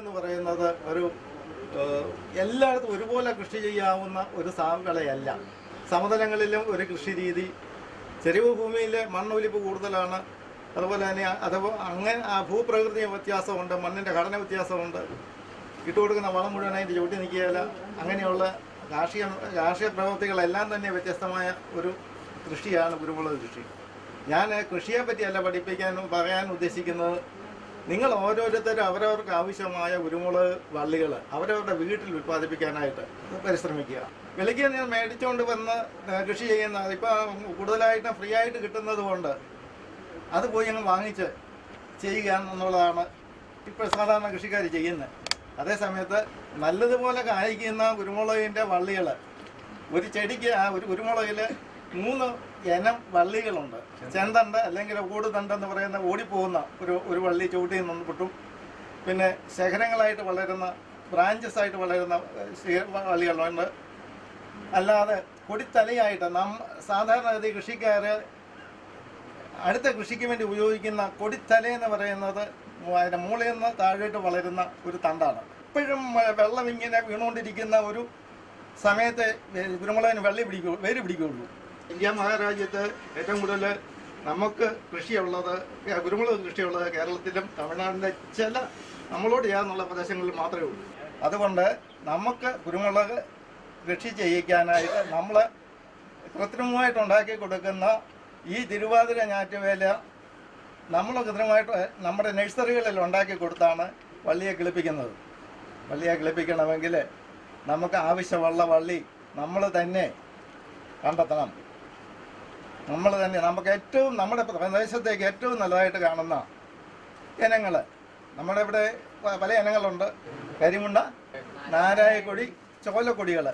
എന്ന് പറയുന്നത് ഒരു എല്ലായിടത്തും ഒരുപോലെ കൃഷി ചെയ്യാവുന്ന ഒരു വിളയല്ല. സമതലങ്ങളിലും ഒരു കൃഷി രീതി, ചെരിവ് ഭൂമിയിലെ മണ്ണൊലിപ്പ് കൂടുതലാണ്. അതുപോലെ തന്നെ അങ്ങനെ ഭൂപ്രകൃതി വ്യത്യാസമുണ്ട്, മണ്ണിൻ്റെ ഘടന വ്യത്യാസമുണ്ട്. ഇട്ടുകൊടുക്കുന്ന വളം മുഴുവൻ അതിൻ്റെ ചവിട്ടി നിൽക്കുകയില്ല. അങ്ങനെയുള്ള കാർഷിക പ്രവൃത്തികളെല്ലാം തന്നെ വ്യത്യസ്തമായ ഒരു കൃഷിയാണ് കുരുമുളക് കൃഷി. ഞാൻ കൃഷിയെ പറ്റിയല്ല പറയാൻ ഉദ്ദേശിക്കുന്നത്. നിങ്ങൾ ഓരോരുത്തരും അവരവർക്ക് ആവശ്യമായ കുരുമുളക് വള്ളികൾ അവരവരുടെ വീട്ടിൽ ഉൽപ്പാദിപ്പിക്കാനായിട്ട് പരിശ്രമിക്കുക. വിലയ്ക്ക് ഞാൻ മേടിച്ചുകൊണ്ട് വന്ന് കൃഷി ചെയ്യുന്ന ഇപ്പം കൂടുതലായിട്ട് ഫ്രീ ആയിട്ട് കിട്ടുന്നത് കൊണ്ട് അത് പോയി ഞങ്ങൾ വാങ്ങിച്ച് ചെയ്യുക എന്നുള്ളതാണ് ഇപ്പോൾ സാധാരണ കൃഷിക്കാർ ചെയ്യുന്നത്. അതേസമയത്ത് നല്ലതുപോലെ കായ്ക്കുന്ന കുരുമുളകിൻ്റെ വള്ളികൾ, ഒരു ചെടിക്ക് ഒരു കുരുമുളകിൽ 3 ഇനം വള്ളികളുണ്ട്. ചെന്തണ്ട് അല്ലെങ്കിൽ ഓടുതണ്ടെന്ന് പറയുന്ന ഓടിപ്പോകുന്ന ഒരു വള്ളി ചവിട്ടി നിന്ന് പൊട്ടും. പിന്നെ ശേഖരങ്ങളായിട്ട് വളരുന്ന ബ്രാഞ്ചസ് ആയിട്ട് വളരുന്ന വള്ളികളുണ്ട്. അല്ലാതെ കൊടിത്തലയായിട്ട് സാധാരണഗതി കൃഷിക്കാർ അടുത്ത കൃഷിക്ക് വേണ്ടി ഉപയോഗിക്കുന്ന കൊടിത്തലയെന്ന് പറയുന്നത് അതിൻ്റെ മുകളിൽ നിന്ന് താഴോട്ട് വളരുന്ന ഒരു തണ്ടാണ്. എപ്പോഴും വെള്ളം ഇങ്ങനെ വീണുകൊണ്ടിരിക്കുന്ന ഒരു സമയത്തെ കുരുമുളകിന് വേര് പിടിക്കുകയുള്ളൂ. ഇന്ത്യ മഹാരാജ്യത്ത് ഏറ്റവും കൂടുതൽ നമുക്ക് കൃഷിയുള്ളത്, കുരുമുളക് കൃഷിയുള്ളത് കേരളത്തിലും തമിഴ്നാടിൻ്റെ ചില നമ്മളോട് ചേർന്നുള്ള പ്രദേശങ്ങളിൽ മാത്രമേ ഉള്ളൂ. അതുകൊണ്ട് നമുക്ക് കുരുമുളക് കൃഷി ചെയ്യിക്കാനായിട്ട് നമ്മൾ കൃത്രിമമായിട്ട് ഉണ്ടാക്കി കൊടുക്കുന്ന ഈ തിരുവാതിര ഞാറ്റുവേല നമ്മൾ കൃത്രിമമായിട്ട് നമ്മുടെ നഴ്സറികളിൽ ഉണ്ടാക്കി കൊടുത്താണ് വള്ളിയെ കിളിപ്പിക്കുന്നത്. വള്ളിയെ കിളിപ്പിക്കണമെങ്കിൽ നമുക്ക് ആവശ്യമുള്ള വള്ളി നമ്മൾ തന്നെ കണ്ടെത്തണം. നമ്മൾ തന്നെ നമുക്ക് നമ്മുടെ പ്രദേശത്തേക്ക് ഏറ്റവും നല്ലതായിട്ട് കാണുന്ന ഇനങ്ങൾ നമ്മുടെ ഇവിടെ പല ഇനങ്ങളുണ്ട്. കരിമുണ്ട, നാരായക്കൊടി, ചോലക്കൊടികൾ.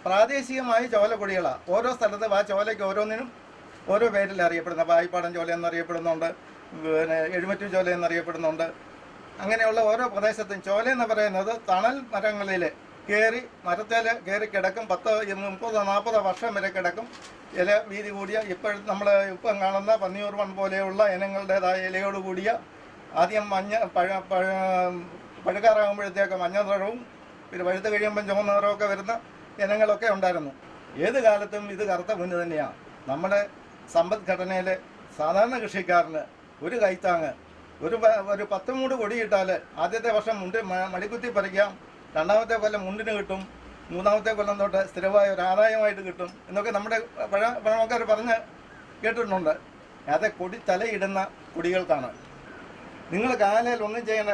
പ്രാദേശികമായി ചോലക്കൊടികളാണ്. ഓരോ സ്ഥലത്ത് ആ ചോലയ്ക്ക് ഓരോന്നിനും ഓരോ പേരിൽ അറിയപ്പെടുന്ന പായിപ്പാടൻ ചോല എന്നറിയപ്പെടുന്നുണ്ട്, പിന്നെ എഴുമറ്റൂർ ചോല എന്നറിയപ്പെടുന്നുണ്ട്. അങ്ങനെയുള്ള ഓരോ പ്രദേശത്തും ചോല എന്ന് പറയുന്നത് തണൽ മരങ്ങളിൽ മരത്തേൽ കയറി കിടക്കും. 10, 30, 40 വർഷം വരെ കിടക്കും. ഇല വീതി കൂടിയ നമ്മൾ ഇപ്പം കാണുന്ന പന്നിയൂർ മൺ പോലെയുള്ള ഇനങ്ങളുടേതായ ഇലയോട് കൂടിയ ആദ്യം പഴുക്കാറാകുമ്പോഴത്തേക്ക് മഞ്ഞ നിറവും പിന്നെ പഴുത്ത് കഴിയുമ്പം ചുവന്ന നിറമൊക്കെ വരുന്ന ഇനങ്ങളൊക്കെ ഉണ്ടായിരുന്നു. ഏത് കാലത്തും ഇത് കറുത്ത മുന്ന് തന്നെയാണ്. നമ്മുടെ സമ്പദ്ഘടനയിൽ സാധാരണ കൃഷിക്കാരന് ഒരു കൈത്താങ്ങ്, ഒരു 10 മൂട് കൊടിയിട്ടാൽ ആദ്യത്തെ വർഷം മടിക്കുത്തി പറിക്കാം, രണ്ടാമത്തെ കൊല്ലം മുണ്ടിന് കിട്ടും, മൂന്നാമത്തെ കൊല്ലം തൊട്ട് സ്ഥിരമായ ഒരു ആദായമായിട്ട് കിട്ടും എന്നൊക്കെ നമ്മുടെ പഴമക്കാർ പറഞ്ഞ് കേട്ടിട്ടുണ്ട്. അത് കൊടി തലയിടുന്ന കൊടികൾക്കാണ്. നിങ്ങൾ കാലയിൽ ഒന്നും ചെയ്യേണ്ട.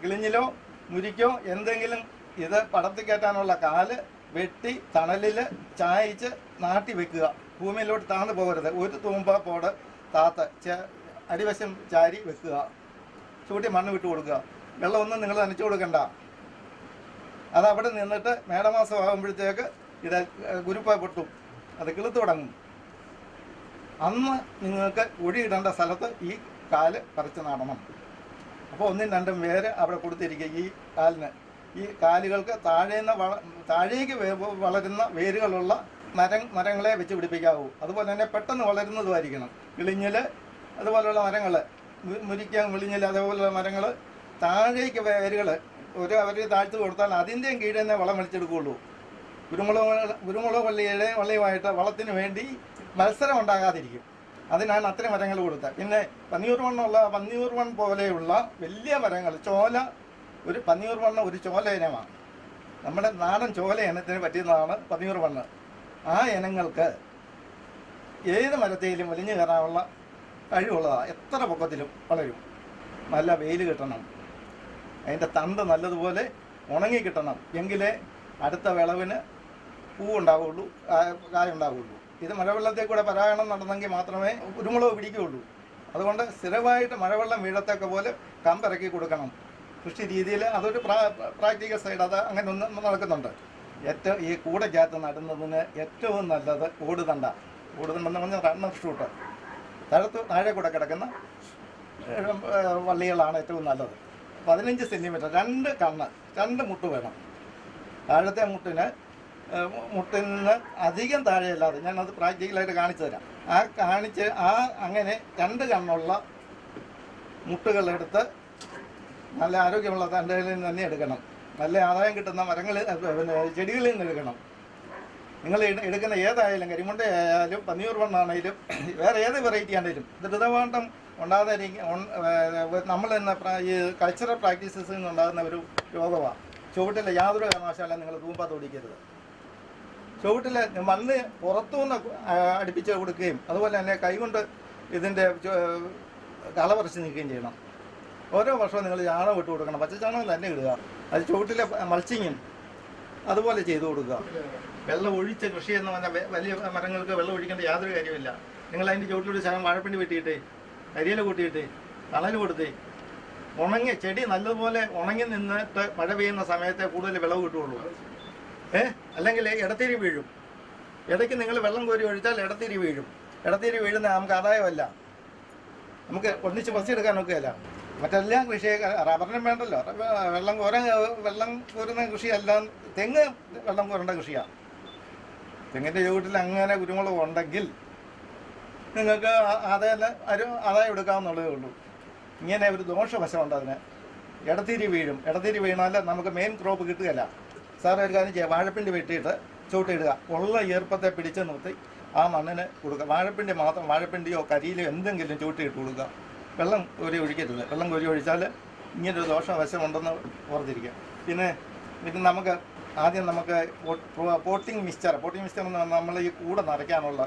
കിളിഞ്ഞിലോ മുരിക്കോ എന്തെങ്കിലും ഇത് പടർത്തി കയറ്റാനുള്ള കാല് വെട്ടി തണലിൽ ചായച്ച് നാട്ടി വെക്കുക. ഭൂമിയിലോട്ട് താഴ്ന്നു പോകരുത്. ഒരു തൂമ്പ പോട് അടിവശം ചാരി വെക്കുക. ചൂട്ടി മണ്ണ് വിട്ട് കൊടുക്കുക. വെള്ളമൊന്നും നിങ്ങൾ നനച്ചു കൊടുക്കണ്ട. അതവിടെ നിന്നിട്ട് മേടമാസം ആകുമ്പോഴത്തേക്ക് ഇത് ഗുരുപ്പ പൊട്ടും, അത് കിളുത്ത് തുടങ്ങും. അന്ന് നിങ്ങൾക്ക് ഒടിയിടേണ്ട സ്ഥലത്ത് ഈ കാല് പറിച്ച് നടണം. അപ്പോൾ 1ഉം 2ഉം വേര് അവിടെ കൊടുത്തിരിക്കുക. ഈ കാലിന്, ഈ കാലുകൾക്ക് താഴേക്ക് വളരുന്ന വേരുകളുള്ള മരങ്ങളെ വെച്ച് പിടിപ്പിക്കാവൂ. അതുപോലെ തന്നെ പെട്ടെന്ന് വളരുന്നതുമായിരിക്കണം. കിളിഞ്ഞിൽ അതുപോലെയുള്ള മരങ്ങൾ, മുരിക്ക, വിളിഞ്ഞിൽ അതേപോലെയുള്ള മരങ്ങൾ താഴേക്ക് വേരുകൾ അവർ താഴ്ത്തു കൊടുത്താൽ അതിൻ്റെയും കീഴിൽ തന്നെ വളം വലിച്ചെടുക്കുകയുള്ളൂ. കുരുമുളക് വള്ളിയുമായിട്ട് വളത്തിന് വേണ്ടി മത്സരം ഉണ്ടാകാതിരിക്കും. അതിനാണ് അത്രയും മരങ്ങൾ കൊടുത്തത്. പിന്നെ പന്നിയൂർ മൺ പോലെയുള്ള വലിയ മരങ്ങൾ, ചോല, ഒരു പന്നിയൂർ മണ്ണ് ഒരു ചോല ഇനമാണ്. നമ്മുടെ നാടൻ ചോല ഇനത്തിന് പറ്റുന്നതാണ് പന്നിയൂർ മണ്ണ്. ആ ഇനങ്ങൾക്ക് ഏത് മരത്തേലും വലിഞ്ഞു കയറാനുള്ള കഴിവുള്ളതാണ്. എത്ര പൊക്കത്തിലും വളരും. നല്ല വെയിൽ കിട്ടണം, അതിൻ്റെ തണ്ട് നല്ലതുപോലെ ഉണങ്ങി കിട്ടണം. എങ്കിലേ അടുത്ത വിളവിന് പൂവുണ്ടാവുള്ളൂ, കായുണ്ടാവുള്ളൂ. ഇത് മഴവെള്ളത്തിൽ കൂടെ പരാഗണം നടന്നെങ്കിൽ മാത്രമേ കുരുമുളക് പിടിക്കുകയുള്ളൂ. അതുകൊണ്ട് സ്ഥിരമായിട്ട് മഴവെള്ളം വീഴത്തൊക്കെ പോലെ കമ്പിറക്കി കൊടുക്കണം കൃഷി രീതിയിൽ. അതൊരു പ്രാക്ടിക്കൽ സൈഡ്, അത് അങ്ങനെ ഒന്നും നടക്കുന്നുണ്ട്. ഈ കൂടക്കകത്ത് നടുന്നതിന് ഏറ്റവും നല്ലത് ഓടുതണ്ടെന്ന് പറഞ്ഞാൽ റണ്ണർ ഷൂട്ട്, താഴെ കൂടെ കിടക്കുന്ന വള്ളികളാണ് ഏറ്റവും നല്ലത്. 15 സെൻറ്റിമീറ്റർ 2 കണ്ണ്, 2 മുട്ട് വേണം. താഴത്തെ മുട്ടിന് അധികം താഴെയല്ലാതെ, ഞാനത് പ്രാക്ടിക്കലായിട്ട് കാണിച്ചു തരാം. അങ്ങനെ 2 കണ്ണുള്ള മുട്ടുകളെടുത്ത് നല്ല ആരോഗ്യമുള്ള തണ്ടുകളിൽ നിന്ന് തന്നെ എടുക്കണം. നല്ല ആദായം കിട്ടുന്ന മരങ്ങൾ പിന്നെ ചെടികളിൽ നിന്ന് എടുക്കണം. നിങ്ങൾ എടുക്കുന്ന ഏതായാലും കരിമുണ്ട ആയാലും പന്നിയൂർ മണ്ണാണെങ്കിലും വേറെ ഏത് വെറൈറ്റി ആണെങ്കിലും ഇത് ഋതുമാറ്റം ഉണ്ടാകാതെ നമ്മൾ തന്നെ ഈ കൾച്ചറൽ പ്രാക്ടീസസിൽ നിന്നുണ്ടാകുന്ന ഒരു രോഗമാണ്. ചുവട്ടിൽ യാതൊരു കാരണവശാലും നിങ്ങൾ തൂമ്പ തൊടിക്കരുത്. ചുവട്ടിൽ മണ്ണ് പുറത്തുനിന്ന് അടുപ്പിച്ച് കൊടുക്കുകയും അതുപോലെ തന്നെ കൈകൊണ്ട് ഇതിൻ്റെ കള പറിച്ച് നീക്കുകയും ചെയ്യണം. ഓരോ വർഷവും നിങ്ങൾ ചാണകം ഇട്ട് കൊടുക്കണം. പച്ചച്ചാണകം തന്നെ ഇടുക. അത് ചുവട്ടിലെ മൾച്ചിങ്ങും അതുപോലെ ചെയ്തു കൊടുക്കുക. വെള്ളം ഒഴിച്ച കൃഷി എന്ന് പറഞ്ഞാൽ വലിയ മരങ്ങൾക്ക് വെള്ളം ഒഴിക്കേണ്ട യാതൊരു കാര്യമില്ല. നിങ്ങൾ അതിൻ്റെ ചുവട്ടിലൊരു ശകലം വാഴപ്പിണ്ടി വെട്ടിയിട്ട് കരിയില കൂട്ടിയിട്ട് തണൽ കൊടുത്ത് ഉണങ്ങി ചെടി നല്ലതുപോലെ ഉണങ്ങി നിന്നിട്ട് മഴ പെയ്യുന്ന സമയത്തെ കൂടുതൽ വിളവ് കിട്ടുകയുള്ളൂ. അല്ലെങ്കിൽ ഇടത്തിരി വീഴും. ഇടയ്ക്ക് നിങ്ങൾ വെള്ളം കോരി ഒഴിച്ചാൽ ഇടത്തിരി വീഴും. ഇടത്തിരി വീഴുന്ന നമുക്ക് ആദായമല്ല. നമുക്ക് ഒന്നിച്ച് പറിച്ചെടുക്കാൻ നോക്കുകയല്ല. മറ്റെല്ലാം കൃഷി റബ്ബറിനും വേണ്ടല്ലോ. വെള്ളം കോരുന്ന കൃഷിയല്ല. തെങ്ങ് വെള്ളം കോരേണ്ട കൃഷിയാണ്. തെങ്ങിൻ്റെ ചുവട്ടിൽ അങ്ങനെ കുരുമുളക് ഉണ്ടെങ്കിൽ നിങ്ങൾക്ക് ആദായം എടുക്കാമെന്നുള്ളതേ ഉള്ളൂ. ഇങ്ങനെ ഒരു ദോഷവശമുണ്ട് അതിന്. ഇടത്തിരി വീഴും. ഇടത്തിരി വീണാൽ നമുക്ക് മെയിൻ ക്രോപ്പ് കിട്ടുകയില്ല. സാറ് ഒരു കാര്യം ചെയ്യുക, വാഴപ്പിണ്ടി വെട്ടിയിട്ട് ചുവട്ടിടുക. ഉള്ള ഈർപ്പത്തെ പിടിച്ച് നിർത്തി ആ മണ്ണിന് കൊടുക്കുക. വാഴപ്പിണ്ടി മാത്രം, വാഴപ്പിണ്ടിയോ കരിയിലോ എന്തെങ്കിലും ചുവട്ടിട്ട് കൊടുക്കുക. വെള്ളം കോരി ഒഴിക്കരുത്. വെള്ളം കോരി ഒഴിച്ചാൽ ഇങ്ങനൊരു ദോഷവശമുണ്ടെന്ന് ഓർത്തിരിക്കുക. പിന്നെ നമുക്ക് ആദ്യം പോട്ടിംഗ് മിക്സ്ചർ എന്ന് പറഞ്ഞാൽ നമ്മൾ ഈ കൂടെ നിറയ്ക്കാനുള്ള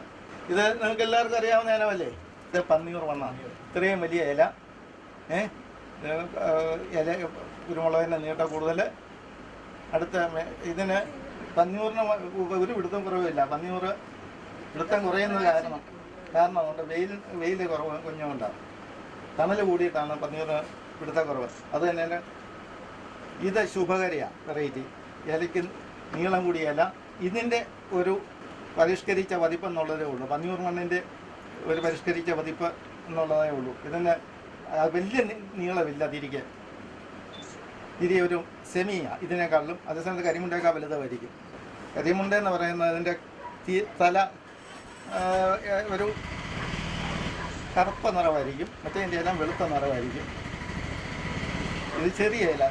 ഇത് നിങ്ങൾക്ക് എല്ലാവർക്കും അറിയാവുന്ന ഇനമല്ലേ? ഇത് പന്നിയൂർ മണ്ണാണ്. ഇത്രയും വലിയ ഇല, കുരുമുളകിൻ്റെ നീട്ടം കൂടുതൽ. അടുത്ത ഇതിന് പന്നിയൂറിന് ഒരു പിടുത്തം കുറവില്ല. പന്നിയൂർ പിടുത്തം കുറയുന്നത് കാരണമുണ്ട് വെയിൽ കുറവ് കുഞ്ഞുകൊണ്ടാണ്. തണൽ കൂടിയിട്ടാണ് പന്നിയൂർ പിടുത്തക്കുറവ്. അത് തന്നെ ഇത് ശുഭകരിയാണ് വെറൈറ്റി. ഇലയ്ക്ക് നീളം കൂടിയ ഇല. ഇതിൻ്റെ ഒരു പരിഷ്കരിച്ച പതിപ്പ് എന്നുള്ളതേ ഉള്ളൂ. പന്നിയൂർ മണ്ണിൻ്റെ ഒരു പരിഷ്കരിച്ച പതിപ്പ് എന്നുള്ളതേ ഉള്ളൂ. ഇതിന് വലിയ നീളമില്ല. തിരികെ ഒരു സെമിയാണ് ഇതിനേക്കാളും. അതേസമയത്ത് കരിമുണ്ടേക്കാൾ വലുതായിരിക്കും. കരിമുണ്ട എന്ന് പറയുന്നത് അതിൻ്റെ തല ഒരു കറുപ്പ നിറമായിരിക്കും. മറ്റേതിൻ്റെ എല്ലാം വെളുത്ത നിറമായിരിക്കും. ഇത് ചെറിയ ഇല.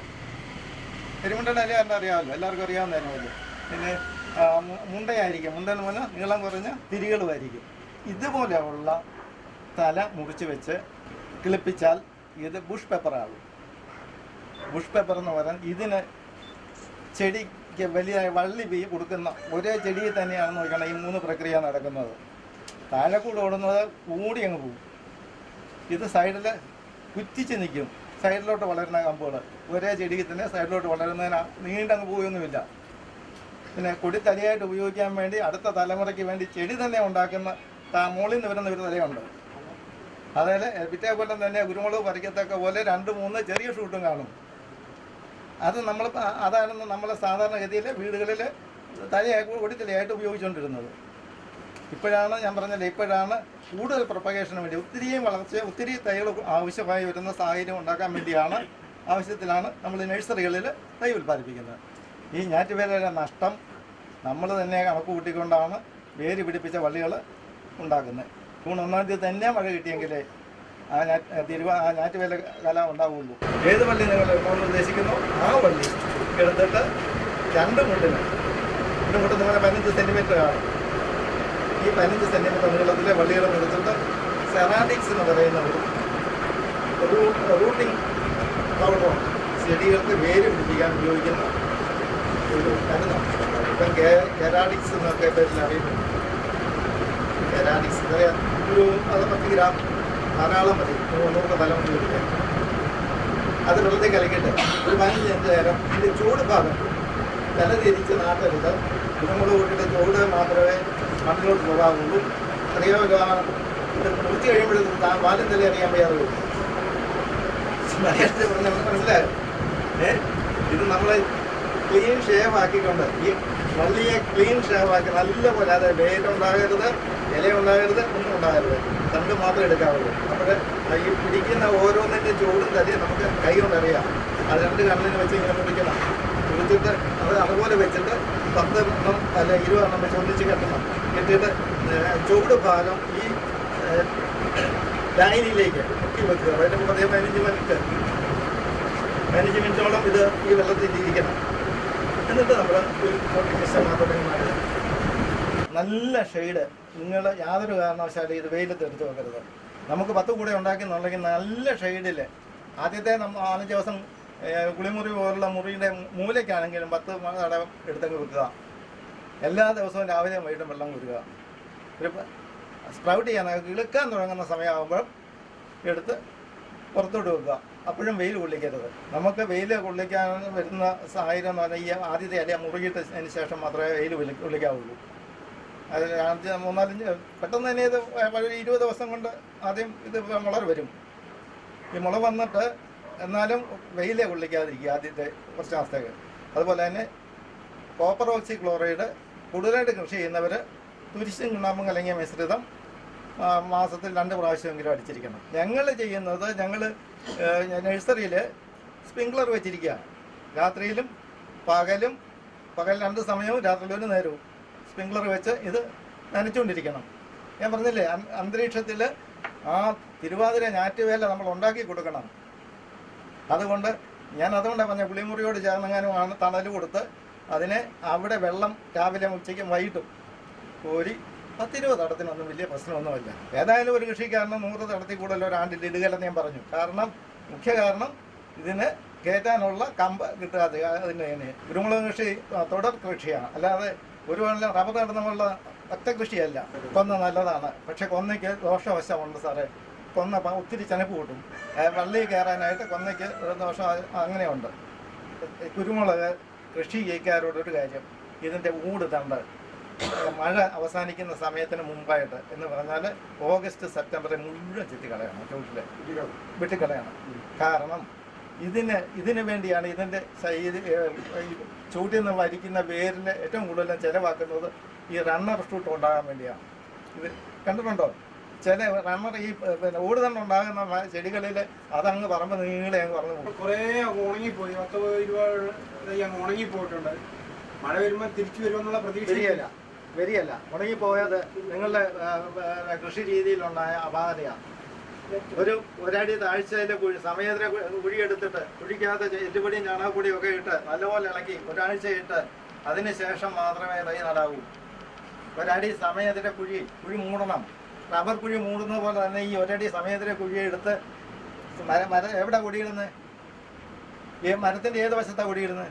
കരിമുണ്ടയുടെ ഇല എന്താ അറിയാമല്ലോ, എല്ലാവർക്കും അറിയാവുന്ന ഇനമല്ലോ. പിന്നെ മുണ്ടയായിരിക്കും. മുണ്ടെന്ന് പറഞ്ഞാൽ നീളം കുറഞ്ഞ തിരികളുമായിരിക്കും. ഇതുപോലെയുള്ള തല മുറിച്ച് വെച്ച് കിളിപ്പിച്ചാൽ ഇത് ബുഷ് പെപ്പറാകും. ബുഷ് പെപ്പർ എന്ന് പറഞ്ഞാൽ ഇതിന് ചെടിക്ക് വലിയ വള്ളി കൊടുക്കുന്ന ഒരേ ചെടിയിൽ തന്നെയാണ് നോക്കണം ഈ 3 പ്രക്രിയ നടക്കുന്നത്. താഴെക്കൂടെ ഓടുന്നത് കൂടി അങ്ങ് പോകും. ഇത് സൈഡിൽ കുറ്റിച്ച് നിൽക്കും. സൈഡിലോട്ട് വളരുന്ന കമ്പുകൾ ഒരേ ചെടിക്ക് തന്നെ സൈഡിലോട്ട് വളരുന്നതിന് നീണ്ടങ്ങ് പോയൊന്നുമില്ല. പിന്നെ കൊടി തലയായിട്ട് ഉപയോഗിക്കാൻ വേണ്ടി അടുത്ത തലമുറയ്ക്ക് വേണ്ടി ചെടി തന്നെ ഉണ്ടാക്കുന്ന മുകളിൽ നിന്ന് വരുന്ന ഒരു തലയുണ്ട്. അതായത് പിറ്റേ കൊല്ലം തന്നെ കുരുമുളക് പറിക്കത്തക്ക പോലെ 2-3 ചെറിയ ഷൂട്ടും കാണും. അതാണ് നമ്മൾ സാധാരണഗതിയിൽ വീടുകളിൽ കൊടിത്തലയായിട്ട് ഉപയോഗിച്ചുകൊണ്ടിരുന്നത്. ഇപ്പോഴാണ് ഞാൻ പറഞ്ഞില്ലേ, ഇപ്പോഴാണ് കൂടുതൽ പ്രൊപ്പഗേഷന് വേണ്ടി ഒത്തിരി തൈകൾ ആവശ്യമായി വരുന്ന സാഹചര്യം ഉണ്ടാക്കാൻ വേണ്ടിയാണ് ആവശ്യത്തിലാണ് നമ്മൾ നഴ്സറികളിൽ തൈ ഉൽപ്പാദിപ്പിക്കുന്നത്. ഈ ഞാറ്റുവേലയുടെ നഷ്ടം നമ്മൾ തന്നെ കണക്ക് കൂട്ടിക്കൊണ്ടാണ് വേര് പിടിപ്പിച്ച വള്ളികൾ ഉണ്ടാക്കുന്നത്. ജൂൺ 1-ാം തീയതി തന്നെ മഴ കിട്ടിയെങ്കിലേ ആ ഞാറ്റുവേല കാലം ഉണ്ടാവുള്ളൂ. ഏത് വള്ളി നിങ്ങൾ ഇപ്പോൾ ഉദ്ദേശിക്കുന്നു ആ വള്ളി എടുത്തിട്ട് 2 മുട്ടിന് നിങ്ങൾ 15 സെൻറ്റിമീറ്റർ കാണും. ഈ 15 സെൻറ്റിമീറ്റർ നീളത്തിലെ വള്ളികൾ എടുത്തിട്ട് സെറാറ്റിക്സ് എന്ന് പറയുന്ന ഒരു റൂട്ടിംഗ് പൗഡറാണ്. ചെടികൾക്ക് വേര് പിടിപ്പിക്കാൻ ഉപയോഗിക്കുന്ന ഒരു മരുന്നാണ്. ഇപ്പം കെരാഡിക്സ് എന്നൊക്കെ പേരിൽ അറിയുന്നുണ്ട്. കെരാഡിക്സ് ഒരു 10 ഗ്രാം ധാരാളം മതി 100 തലം ഉപയോഗിക്കാൻ. അത് വെള്ളത്തിൽ കലക്കിയിട്ട് ഒരു 15 മിനിറ്റ് നേരം ഇതിൻ്റെ ചൂട് ഭാഗം തല തിരിച്ച് നാട്ടരുത്. കുരുമുളക് കൂട്ടിയിട്ട് ചൂട് മാത്രമേ മണ്ണിലോട്ട് പോകാവുള്ളൂ. അറിയാമല്ലോ, ഇത് മുറിച്ച് കഴിയുമ്പോഴത്തേക്കും വാലും തല അറിയാൻ വയ്യാതെ വരും. മനസ്സിലായോ? ഇത് നമ്മൾ ക്ലീൻ ഷേവ് ആക്കിക്കൊണ്ട് ഈ വള്ളിയെ ക്ലീൻ ഷേവ് ആക്കി നല്ലപോലെ, അത് വേരുണ്ടാകരുത്, ഇലയുണ്ടാകരുത്, ഒന്നും ഉണ്ടാകരുത്, തണ്ട് മാത്രമേ എടുക്കാവുള്ളൂ. അപ്പോൾ ഈ പിടിക്കുന്ന ഓരോന്നിൻ്റെ ചൂടും തലി നമുക്ക് കൈ കൊണ്ടറിയാം. അത് 2 കണ്ണിന് വെച്ച് ഇങ്ങനെ പിടിക്കണം. പിടിച്ചിട്ട് അത് അതുപോലെ വെച്ചിട്ട് 10 എണ്ണം അല്ല 20 എണ്ണം വെച്ച് ഒന്നിച്ച് കെട്ടണം. കെട്ടിയിട്ട് ചൂട് ഭാഗം ഈ ലൈനിലേക്ക് മുക്കി വെക്കുക. അതിൻ്റെ 15 മിനിറ്റ് 15 മിനിറ്റോളം ഇത് ഈ വെള്ളത്തിൽ ഇരിക്കണം. എന്നിട്ട് നമ്മൾ നല്ല ഷെയ്ഡ്. നിങ്ങൾ യാതൊരു കാരണവശാലും ഇത് വെയിലത്ത് എടുത്ത് വെക്കരുത്. നമുക്ക് 10 കൂടെ ഉണ്ടാക്കിയെന്നുണ്ടെങ്കിൽ നല്ല ഷെയ്ഡിൽ ആദ്യത്തെ 5 ദിവസം കുളിമുറി പോലുള്ള മുറിയുടെ മൂലയ്ക്കാണെങ്കിലും 10 തടം എടുത്തങ്ങ് വെക്കുക. എല്ലാ ദിവസവും രാവിലെയും വൈകിട്ടും വെള്ളം കുരുക. ഒരു സ്പ്രൗട്ട് ചെയ്യാൻ കിളുക്കാൻ തുടങ്ങുന്ന സമയമാകുമ്പോൾ എടുത്ത് പുറത്തോട്ട് വെക്കുക. അപ്പോഴും വെയിൽ കൊള്ളിക്കരുത്. നമുക്ക് വെയിൽ കൊള്ളിക്കാൻ വരുന്ന സാഹചര്യം എന്ന് പറഞ്ഞാൽ ഈ ആദ്യത്തെ ഇല മുറുകിയിട്ടതിന് ശേഷം മാത്രമേ വെയിൽ കൊള്ളിക്കാവുള്ളൂ. അത് 3-4 പെട്ടെന്ന് തന്നെ ഇത് 20 ദിവസം കൊണ്ട് ആദ്യം ഇത് മുള വരും. ഈ മുള വന്നിട്ട് എന്നാലും വെയിലെ കൊള്ളിക്കാതിരിക്കുക ആദ്യത്തെ കുറച്ച് മാസത്തേക്ക്. അതുപോലെ തന്നെ കോപ്പർ ഓക്സി ക്ലോറൈഡ് കൂടുതലായിട്ട് കൃഷി ചെയ്യുന്നവർ തുരിശും ചുണ്ണാമ്പും കലങ്ങിയ മിശ്രിതം മാസത്തിൽ 2 പ്രാവശ്യമെങ്കിലും അടിച്ചിരിക്കണം. ഞങ്ങൾ ചെയ്യുന്നത് നഴ്സറിയിൽ സ്പ്രിങ്ക്ലർ വെച്ചിരിക്കുക. രാത്രിയിലും പകൽ 2 സമയവും രാത്രിയിൽ 1 നേരവും സ്പ്രിങ്ക്ലർ വെച്ച് ഇത് നനച്ചുകൊണ്ടിരിക്കണം. ഞാൻ പറഞ്ഞില്ലേ, അന്തരീക്ഷത്തിൽ ആ തിരുവാതിര ഞാറ്റുവേല നമ്മൾ ഉണ്ടാക്കി കൊടുക്കണം. അതുകൊണ്ടാണ് പറഞ്ഞ കുളിമുറിയോട് ചേർന്നെങ്ങാനും തണൽ കൊടുത്ത് അതിനെ അവിടെ വെള്ളം രാവിലെ ഉച്ചയ്ക്കും വൈകിട്ടും കോരി 10-20 തടത്തിനൊന്നും വലിയ പ്രശ്നമൊന്നുമില്ല. ഏതായാലും ഒരു കൃഷിക്കാരന് 100 തടത്തിൽ കൂടുതൽ ഒരാണ്ടിൽ ഇടുകയെന്ന് ഞാൻ പറഞ്ഞു. മുഖ്യ കാരണം ഇതിന് കയറ്റാനുള്ള കമ്പ് കിട്ടാതെ. അതിന് കുരുമുളക് കൃഷി തുടർ കൃഷിയാണ്, അല്ലാതെ ഒരു വെള്ളം റബ്ബർ നടന്നുള്ള ഒറ്റ കൃഷിയല്ല. കൊന്ന നല്ലതാണ്, പക്ഷെ കൊന്നയ്ക്ക് ദോഷവശമുണ്ട് സാറേ. കൊന്ന ഒത്തിരി ചെനപ്പ് കൂട്ടും. വള്ളി കയറാനായിട്ട് കൊന്നയ്ക്ക് ദോഷം അങ്ങനെയുണ്ട്. കുരുമുളക് കൃഷി ചെയ്യിക്കാരോടൊരു കാര്യം, ഇതിൻ്റെ തണ്ട് മഴ അവസാനിക്കുന്ന സമയത്തിന് മുമ്പായിട്ട് എന്ന് പറഞ്ഞാൽ ഓഗസ്റ്റ് സെപ്റ്റംബറിൽ മുഴുവൻ ചെത്തിക്കളയണം, ചുവട്ടിൽ വെട്ടിക്കളയണം. കാരണം ഇതിന് വേണ്ടിയാണ് ഇതിൻ്റെ ചൂട്ടിൽ നിന്ന് വലിക്കുന്ന വേരിൽ ഏറ്റവും കൂടുതൽ ചിലവാക്കുന്നത് ഈ റണ്ണർ ഫ്രൂട്ട് ഉണ്ടാകാൻ വേണ്ടിയാണ്. ഇത് കണ്ടിട്ടുണ്ടോ? ചില റണ്ണർ ഈ ഓടുതണ്ട് ഉണ്ടാകുന്ന ചെടികളിൽ അതങ്ങ് പറമ്പ് നീളെ അങ്ങ് പറഞ്ഞു പോകും. കുറേ ഉണങ്ങിപ്പോയി, 10-20 ഉണങ്ങിപ്പോയിട്ടുണ്ട്. മഴ വരുമ്പോൾ തിരിച്ചു വരുമെന്നുള്ള പ്രതീക്ഷയല്ല. വരികയല്ല, ഉണങ്ങിപ്പോയത് നിങ്ങളുടെ കൃഷി രീതിയിലുണ്ടായ അപാകതയാണ്. ഒരടി താഴ്ചയിലെ സമയത്തിലെ കുഴിയെടുത്തിട്ട് കുഴിക്കകത്ത് എല്ലുപൊടിയും ചാണകപ്പൊടിയും ഒക്കെ ഇട്ട് നല്ലപോലെ ഇളക്കി ഒരാഴ്ച ഇട്ട് അതിന് ശേഷം മാത്രമേ തൈ നടാവൂ. ഒരടി സമയത്തിലെ കുഴി മൂടണം. റബ്ബർ കുഴി മൂടുന്ന പോലെ തന്നെ ഈ ഒരടി സമയത്തിലെ കുഴി എടുത്ത് എവിടെ കുടിയിടുന്നത്? ഈ മരത്തിൻ്റെ ഏത് വശത്താണ് കുടിയിടുന്നത്?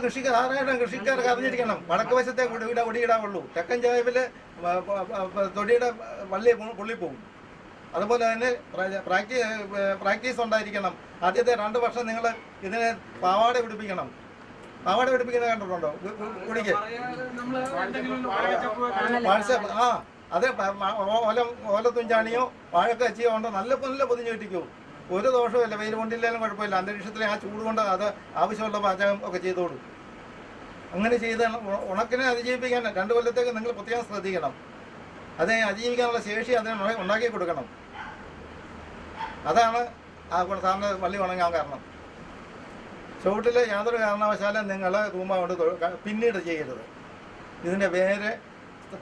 കൃഷിക്കാർക്ക് അറിഞ്ഞിരിക്കണം. വടക്ക് വശത്തെ കുടിയിടാവുള്ളൂ. തെക്കൻ ചായവില് തൊടിയുടെ വള്ളി പൊള്ളിപ്പോകും. അതുപോലെ തന്നെ പ്രാക്ടീസ് ഉണ്ടായിരിക്കണം. ആദ്യത്തെ 2 വർഷം നിങ്ങൾ ഇതിനെ പാവാട പിടിപ്പിക്കണം. പാവാട പിടിപ്പിക്കുന്നത് കണ്ടിട്ടുണ്ടോ? കുടിക്ക് അത് ഓലത്തുഞ്ചാണിയോ വാഴക്കച്ചിയോ ഉണ്ടോ നല്ല പൊതിഞ്ഞു കിട്ടിക്കൂ. ഒരു ദോഷമില്ല. വെയിൽ കൊണ്ടില്ലാലും കുഴപ്പമില്ല. അന്തരീക്ഷത്തിലെ ആ ചൂട് കൊണ്ട് അത് ആവശ്യമുള്ള പാചകം ഒക്കെ ചെയ്തോളൂ. അങ്ങനെ ചെയ്ത് ഉണക്കിനെ അതിജീവിപ്പിക്കാൻ 2 കൊല്ലത്തേക്ക് നിങ്ങൾ പ്രത്യേകം ശ്രദ്ധിക്കണം. അതിനെ അതിജീവിക്കാനുള്ള ശേഷി അതിനെ ഉണ്ടാക്കി കൊടുക്കണം. അതാണ് സാറിൻ്റെ വള്ളി ഉണങ്ങാൻ കാരണം. ചുവട്ടിൽ യാതൊരു കാരണവശാലും നിങ്ങൾ തൂമ്പ കൊണ്ട് പിന്നീട് ചെയ്യരുത്. ഇതിൻ്റെ വേരെ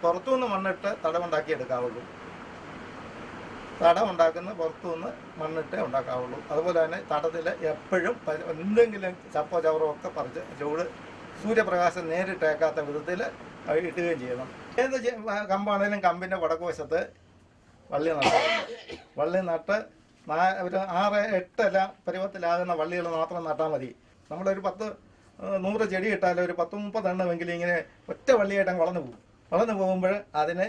പുറത്തുനിന്ന് മണ്ണിട്ട് തടമുണ്ടാക്കിയെടുക്കാവുള്ളൂ. തടം ഉണ്ടാക്കുന്ന പുറത്തുനിന്ന് മണ്ണിട്ടേ ഉണ്ടാക്കാവുള്ളൂ. അതുപോലെ തന്നെ തടത്തിൽ എപ്പോഴും എന്തെങ്കിലും ചപ്പോ ചവറോ ഒക്കെ പറിച്ച് സൂര്യപ്രകാശം നേരിട്ടേക്കാത്ത വിധത്തിൽ ഇട്ടുകയും ചെയ്യണം. ഏത് കമ്പാണെങ്കിലും കമ്പിൻ്റെ വടക്കുവശത്ത് വള്ളി നട്ട് ഒരു 6-8 ഇല പരുവത്തിലാകുന്ന വള്ളികൾ മാത്രം നട്ടാൽ മതി. നമ്മളൊരു 100 ചെടി ഇട്ടാലും ഒരു 10-30 എണ്ണമെങ്കിലും ഇങ്ങനെ ഒറ്റ വള്ളിയായിട്ട് വളർന്നു പോകുമ്പോൾ അതിനെ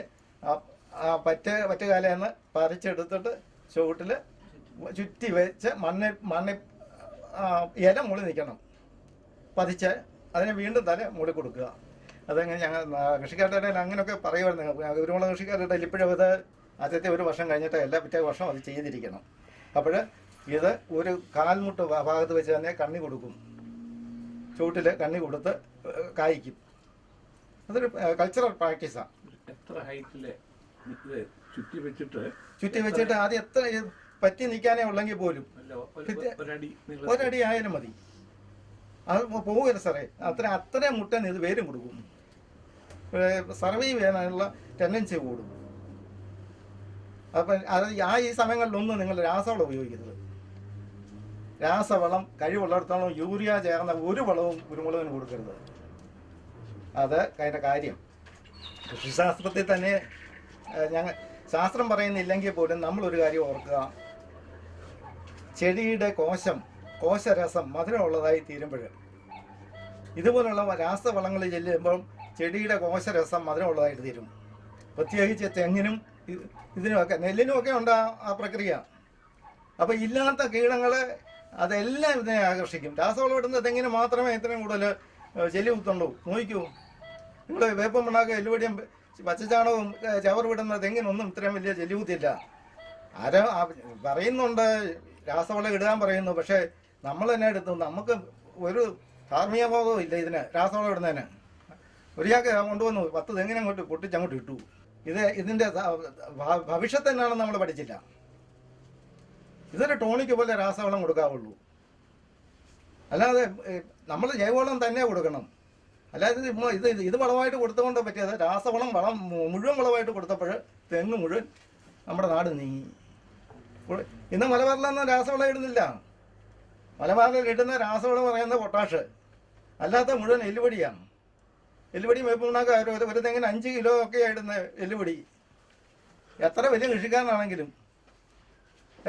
പറ്റുകാലെന്ന് പറിച്ചെടുത്തിട്ട് ചുവട്ടിൽ ചുറ്റി വെച്ച് മണ്ണിൽ ഇല മുളി നിൽക്കണം. പതിച്ച് അതിനെ വീണ്ടും മൂടി കൊടുക്കുക. അതങ്ങനെ ഞങ്ങൾ കൃഷിക്കാരുടെ ഇടയിൽ അങ്ങനെയൊക്കെ പറയുമായിരുന്നു. കുരുമുളക് കൃഷിക്കാരുടെ ഇടയിൽ ഇപ്പോഴും ഇത് ആദ്യത്തെ 1 വർഷം കഴിഞ്ഞിട്ട് പിറ്റേ വർഷം അത് ചെയ്തിരിക്കണം. അപ്പോൾ ഇത് ഒരു കാൽമുട്ട് ഭാഗത്ത് വെച്ച് തന്നെ കണ്ണി കൊടുക്കും. ചുവട്ടിൽ കണ്ണി കൊടുത്ത് കായ്ക്കും. അതൊരു കൾച്ചറൽ പ്രാക്ടീസാണ്. എത്ര ഹൈറ്റിൽ ചുറ്റി വെച്ചിട്ട് ആദ്യം എത്ര പറ്റി നിൽക്കാനേ ഉള്ളെങ്കിൽ പോലും ഒരടി ആയാലും മതി. അത് പോകില്ല സാറേ. അത്രയും മുട്ടൻ ഇത് വേരും കൊടുക്കും. സർവൈവ് ചെയ്യാനുള്ള ടെൻഡൻസി കൂടും. അപ്പം ഈ സമയങ്ങളിലൊന്നും നിങ്ങൾ രാസവളം ഉപയോഗിക്കരുത്. രാസവളം കഴിവുള്ളിടത്തോളം യൂറിയ ചേർന്ന ഒരു വളവും കുരുമുളകിന് കൊടുക്കരുത്. അത് അതിൻ്റെ കാര്യം. കൃഷിശാസ്ത്രത്തിൽ തന്നെ ഞങ്ങൾ ശാസ്ത്രം പറയുന്നില്ലെങ്കിൽ പോലും നമ്മളൊരു കാര്യം ഓർക്കുക, ചെടിയുടെ കോശരസം മധുരമുള്ളതായി തീരുമ്പോൾ ഇതുപോലുള്ള രാസവളങ്ങൾ ചെല്ലുമ്പം ചെടിയുടെ കോശരസം മധുരമുള്ളതായിട്ട് തീരും. പ്രത്യേകിച്ച് തെങ്ങിനും ഇതിനുമൊക്കെ നെല്ലിനുമൊക്കെ ഉണ്ട് ആ പ്രക്രിയ. അപ്പോൾ ഇല്ലാത്ത കീടങ്ങൾ അതെല്ലാം ഇതിനെ ആകർഷിക്കും. രാസവളം ഇടുന്ന തെങ്ങിന് മാത്രമേ ഇത്രയും കൂടുതൽ ചെല്ലി കുത്തുള്ളൂ. നോക്കൂ, നിങ്ങൾ വേപ്പം പിണ്ണാക്ക് എല്ലുപടിയും പച്ചച്ചാണകവും ചവർ വിടുന്ന തെങ്ങിനൊന്നും ഇത്രയും വലിയ ചെല്ലി കുത്തില്ല. ആരോ പറയുന്നുണ്ട് രാസവളം ഇടാൻ പറയുന്നു, പക്ഷേ നമ്മൾ തന്നെ എടുത്തു. നമുക്ക് ഒരു ധാർമ്മിക ബോധവും ഇല്ല ഇതിന് രാസവളം ഇടുന്നതിന്. ഒരാൾക്ക് കൊണ്ടുവന്നു 10 തെങ്ങിനങ്ങോട്ട് പൊട്ടിച്ചങ്ങോട്ട് ഇട്ടു. ഇതിൻ്റെ ഭവിഷ്യത്ത് എന്നാണെന്ന് നമ്മൾ പഠിച്ചില്ല. ഇതൊരു ടോണിക്ക് പോലെ രാസവളം കൊടുക്കാവുള്ളൂ. അല്ലാതെ നമ്മൾ ജൈവവളം തന്നെ കൊടുക്കണം. അല്ലാതെ ഇത് വളമായിട്ട് കൊടുത്തുകൊണ്ട് പറ്റിയത് രാസവളം മുഴുവൻ വളമായിട്ട് കൊടുത്തപ്പോൾ തെങ്ങ് മുഴുവൻ നമ്മുടെ നാട് നീങ്ങി. ഇന്ന് മലബാറിലൊന്നും രാസവളം ഇടുന്നില്ല. മലബാറിൽ ഇടുന്ന രാസവളം പറയുന്നത് പൊട്ടാഷ്, അല്ലാത്ത മുഴുവൻ എല്ലുപടിയാണ്. എല്ലുപടി വേപ്പുണ്ടാക്കുക ഒരു തെങ്ങിന് 5 കിലോ ഒക്കെ ഇടുന്ന എല്ലുപടി. എത്ര വലിയ കൃഷിക്കാരനാണെങ്കിലും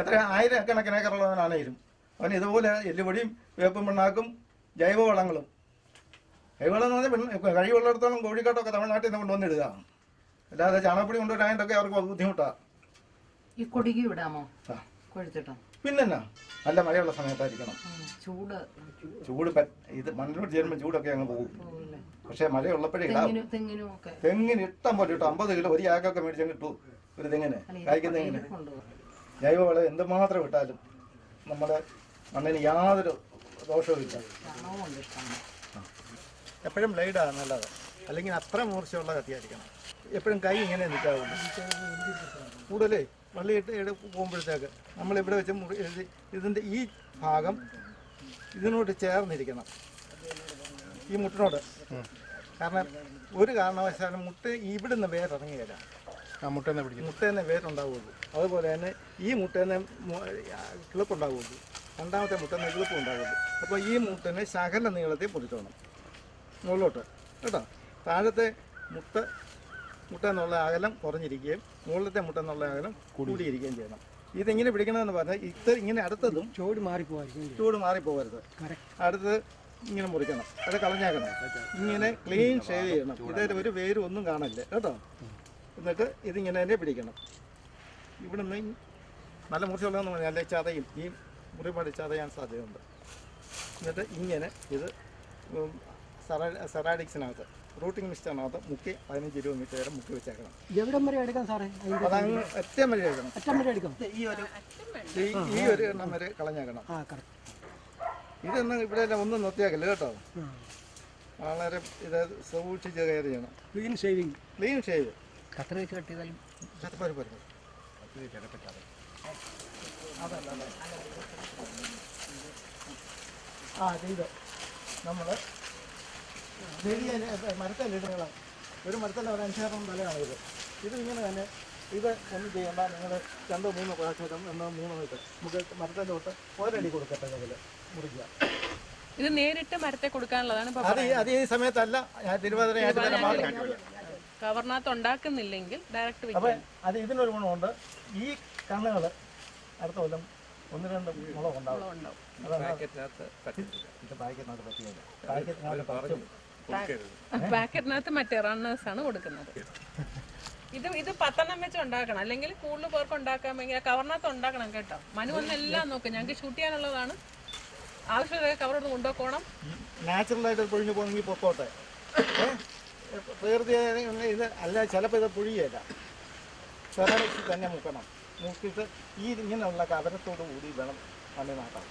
എത്ര ആയിരക്കണക്കിന് ഏക്കറുള്ളവനാണെങ്കിലും അവന് ഇതുപോലെ എല്ലുപടിയും വേപ്പും പിണ്ണാക്കും ജൈവവളങ്ങളും. ജൈവവളം എന്ന് പറഞ്ഞാൽ കഴിവുള്ളിടത്തോളം കോഴിക്കാട്ടൊക്കെ തമിഴ്നാട്ടിൽ നിന്ന് കൊണ്ടുവന്നിടുക. അല്ലാതെ ചാണകപ്പൊടി കൊണ്ടുവരാനായിട്ടൊക്കെ അവർക്ക് ബുദ്ധിമുട്ടാണ്. ഈ കൊടിക്ക് വിടാമോ? കൊഴിച്ചിട്ടോ? പിന്നെന്നാ നല്ല മഴയുള്ള സമയത്തായിരിക്കണം. ചൂട് ഇത് മണ്ണിനോട് ചേരുമ്പോൾ ചൂടൊക്കെ അങ്ങ് പോകും. പക്ഷെ മഴയുള്ളപ്പോഴേ ഇടാം. തെങ്ങിന് ഇഷ്ടം പോലെ കിട്ടും. 50 കിലോ ഒരു ചാക്കൊക്കെ മേടിച്ചാൽ കിട്ടൂ ഒരു തെങ്ങിന്, കായ്ക്കുന്ന തെങ്ങിന്. ജൈവവളം എന്തുമാത്രം ഇട്ടാലും നമ്മുടെ മണ്ണിന് യാതൊരു ദോഷവും ഇല്ല. എപ്പോഴും ബ്ലേഡാണ് നല്ലത്, അല്ലെങ്കിൽ അത്ര മൂർച്ചയുള്ള കത്തിയായിരിക്കണം. എപ്പോഴും കൈ ഇങ്ങനെ നിൽക്കാവുള്ളൂ. കൂടുതലേ വള്ളിയിട്ട് പോകുമ്പോഴത്തേക്ക് നമ്മളിവിടെ വെച്ച് ഇതിൻ്റെ ഈ ഭാഗം ഇതിനോട് ചേർന്നിരിക്കണം, ഈ മുട്ടിനോട്. കാരണം ഒരു കാരണവശാലും ഇവിടുന്ന് വേരിറങ്ങിയില്ല. മുട്ടേന്ന് വേരുണ്ടാവുള്ളൂ. അതുപോലെ തന്നെ ഈ മുട്ടേന്ന് കിളിപ്പുണ്ടാവുള്ളൂ. രണ്ടാമത്തെ മുട്ടേന്ന് കിളിപ്പ് ഉണ്ടാവുള്ളൂ. അപ്പോൾ ഈ മുട്ടനെ ശകല നീളത്തിൽ പൊതിച്ചോണം മുകളിലോട്ട് കേട്ടോ. താഴത്തെ മുട്ട എന്നുള്ള അകലം കുറഞ്ഞിരിക്കുകയും മുകളിലത്തെ മുട്ട എന്നുള്ള അകലം കൂടിയിരിക്കുകയും ചെയ്യണം. ഇതെങ്ങനെ പിടിക്കണമെന്ന് പറഞ്ഞാൽ ഇങ്ങനെ അടുത്തതും ചൂട് മാറിപ്പോകരുത്. അടുത്ത് ഇങ്ങനെ മുറിക്കണം, അത് കളഞ്ഞാക്കണം. ഇങ്ങനെ ക്ലീൻ ഷേവ് ചെയ്യണം. ഇതായത് ഒരു വേരും ഒന്നും കാണില്ല കേട്ടോ. എന്നിട്ട് ഇതിങ്ങനെ തന്നെ പിടിക്കണം. ഇവിടുന്ന് നല്ല മുറിച്ചുള്ളതെന്ന് പറഞ്ഞാൽ അല്ലെങ്കിൽ ചതയും ഈ മുറിപാട് ചതയാൻ സാധ്യതയുണ്ട്. എന്നിട്ട് ഇങ്ങനെ ഇത് സെറാഡിക്സിനകത്ത് റൂട്ടിംഗ് മിസ്റ്ററിനകത്ത് മുക്കി 15-20 മിനിറ്റ് വരെ മുക്കി വെച്ചേക്കണം. എവിടം വരെ എടുക്കാം സാറേ? അതങ്ങ് അറ്റം വരെ എടുക്കണം. ഈ ഒരു എണ്ണം വരെ കളഞ്ഞേക്കണം. ഇതൊന്നും ഇവിടെ ഒന്നും നിർത്തിയാക്കല്ല കേട്ടോ. വളരെ ഇത് സൂക്ഷിച്ച് കയറി ചെയ്യണം. ക്ലീൻ ഷേവ് കത്ര വെച്ച് കട്ടിയതാലും ഇത് നമ്മൾ മരത്തല്ലിടുന്ന ഒരു മരത്തല്ല ഒരു 5-6 തലയാണ് ഇത് ഇങ്ങനെ തന്നെ. ഇത് ഒന്നും ചെയ്യേണ്ട, നിങ്ങൾ 2-3 പ്രാവശ്യം 3 മീറ്റർ നമുക്ക് മരത്തല്ല തൊട്ട് ഒരടി കൊടുക്കട്ടെ അതിൽ മുറിക്കുക. ഇത് നേരിട്ട് മരത്തെ കൊടുക്കാനുള്ളതാണ്. അത് ഈ സമയത്തല്ല, തിരുവാതിര കവറിനകത്ത് ഉണ്ടാക്കുന്നില്ലെങ്കിൽ ഡയറക്റ്റ്. അപ്പം അത് ഇതിനൊരു ഗുണമുണ്ട്. ഈ കണ്ണുകൾ അടുത്ത കൊല്ലം 1-2 മുളക് ഉണ്ടാവും. പാക്കറ്റിനകത്ത് മറ്റേ റണ്ണേഴ്സ് ആണ് കൊടുക്കുന്നത്. ഇത് 10 വെച്ച് ഉണ്ടാക്കണം, അല്ലെങ്കിൽ കൂടുതൽ പേർക്ക് ഉണ്ടാക്കാമെങ്കിൽ കവറിനകത്ത് ഉണ്ടാക്കണം കേട്ടോ. മനു വന്നെല്ലാം നോക്കും, ഞങ്ങൾക്ക് ഷൂട്ട് ചെയ്യാനുള്ളതാണ്. ആവശ്യമായ കവറോട് കൊണ്ടുപോകണം. നാച്ചുറലായിട്ട് പൊഴിഞ്ഞു പോകണമെങ്കിൽ പൊക്കോട്ടെ. പ്രകൃതി ഇത് അല്ല, ചിലപ്പോൾ ഇത് പൊഴിയല്ല. സെറാമിക്സ് തന്നെ മുക്കണം. മുക്കിയിട്ട് ഈ ഇങ്ങനെയുള്ള കവരത്തോടു കൂടി വേണം മണ്ണിൽ നാട്ടാം.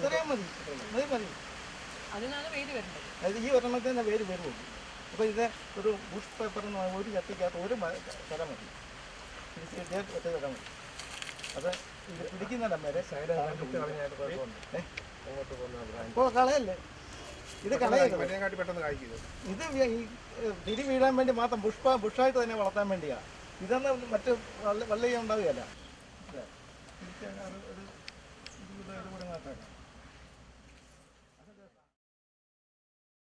ഇത്രയും മതി. അതിനാണ് വേര് വരുന്നത്. അതായത് ഈ ഒരെണ്ണത്തിന് വേര് വരുള്ളൂ. അപ്പോൾ ഇത് ഒരു ബുഷ് പേപ്പർ എന്ന് പറഞ്ഞാൽ ഒരു ചട്ടിക്കകത്ത് ഒരു സ്ഥലം മതി. ഒറ്റ സ്ഥലം മതി. അത് ഇത് പിടിക്കുന്നിടം വരെ ഇപ്പോൾ കളയല്ലേ, ഇത് കളയല്ലേ. ഇത് തിരി വീഴാൻ വേണ്ടി മാത്രം ബുഷായിട്ട് തന്നെ വളർത്താൻ വേണ്ടിയാണ്. ഇതൊന്നും മറ്റ് വള്ളി ഉണ്ടാവുകയല്ല.